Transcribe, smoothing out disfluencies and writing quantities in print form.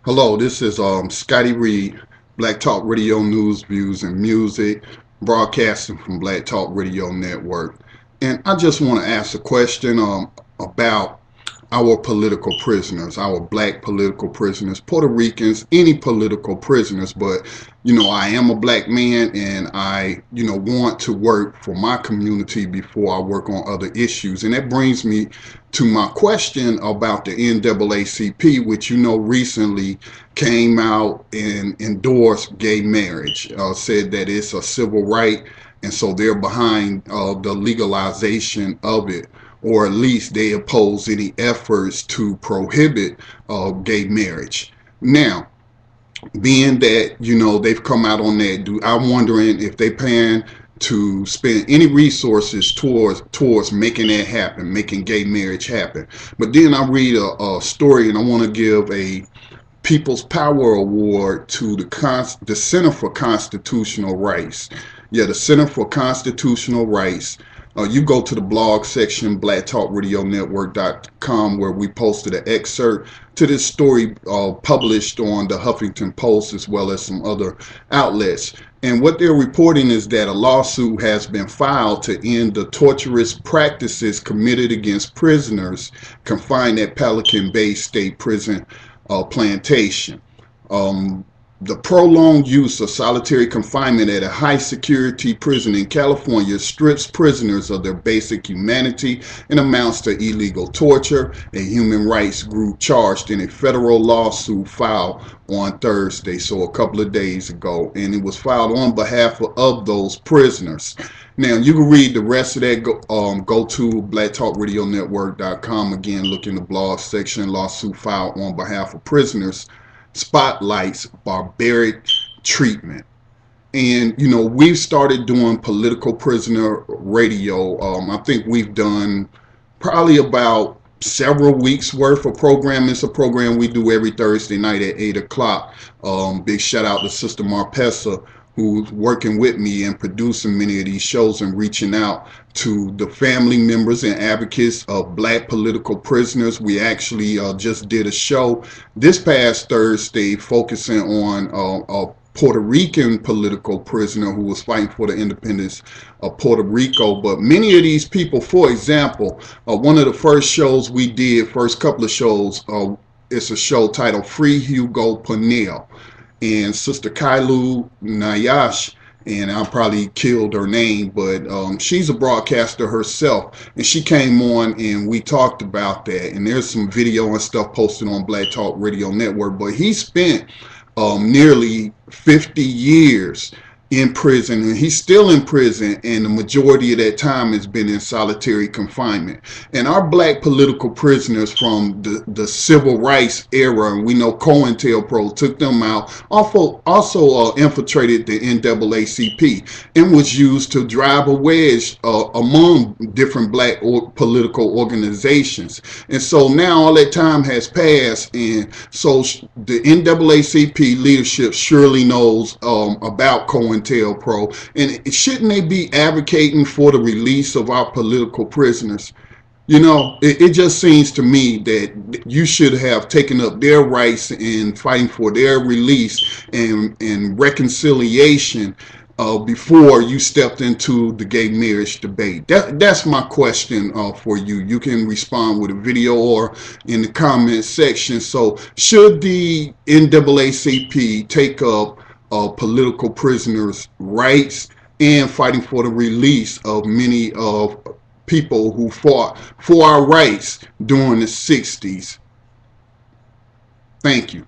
Hello, this is Scotty Reed, Black Talk Radio News, Views, and Music, broadcasting from Black Talk Radio Network. And I just want to ask a question about our political prisoners, our black political prisoners, Puerto Ricans, any political prisoners. But, I am a black man and I, want to work for my community before I work on other issues. And that brings me to my question about the NAACP, which, recently came out and endorsed gay marriage, said that it's a civil right. And so they're behind the legalization of it, or at least they oppose any efforts to prohibit gay marriage. Now, being that, they've come out on that, I'm wondering if they plan to spend any resources towards making that happen, making gay marriage happen. But then I read a story, and I want to give a People's Power Award to the Center for Constitutional Rights. Yeah, the Center for Constitutional Rights. You go to the blog section, blacktalkradionetwork.com, where we posted an excerpt to this story published on the Huffington Post as well as some other outlets. And what they're reporting is that a lawsuit has been filed to end the torturous practices committed against prisoners confined at Pelican Bay State Prison Plantation. The prolonged use of solitary confinement at a high-security prison in California strips prisoners of their basic humanity and amounts to illegal torture, a human rights group charged in a federal lawsuit filed on Thursday, so a couple of days ago, and it was filed on behalf of those prisoners. Now, you can read the rest of that. Go to blacktalkradionetwork.com. Again, look in the blog section, lawsuit filed on behalf of prisoners spotlights barbaric treatment. And we've started doing political prisoner radio. I think we've done probably about several weeks worth of programming. It's a program we do every Thursday night at 8 o'clock. Big shout out to Sister Marpessa, who's working with me and producing many of these shows and reaching out to the family members and advocates of black political prisoners. We actually just did a show this past Thursday focusing on a Puerto Rican political prisoner who was fighting for the independence of Puerto Rico. But many of these people, for example, one of the first shows we did, first couple of shows, it's a show titled Free Hugo Panel. And Sister Kailu Nayash, and I probably killed her name, but she's a broadcaster herself, and she came on and we talked about that. And there's some video and stuff posted on Black Talk Radio Network. But he spent nearly 50 years in prison, and he's still in prison, and the majority of that time has been in solitary confinement. And our black political prisoners from the civil rights era, and we know COINTELPRO took them out, also infiltrated the NAACP and was used to drive a wedge among different black political organizations. And so now all that time has passed, and so the NAACP leadership surely knows about COINTELPRO. And shouldn't they be advocating for the release of our political prisoners? It just seems to me that you should have taken up their rights in fighting for their release and reconciliation before you stepped into the gay marriage debate. That's my question for you. You can respond with a video or in the comment section. So should the NAACP take up political prisoners' rights and fighting for the release of many of people who fought for our rights during the 60s? Thank you.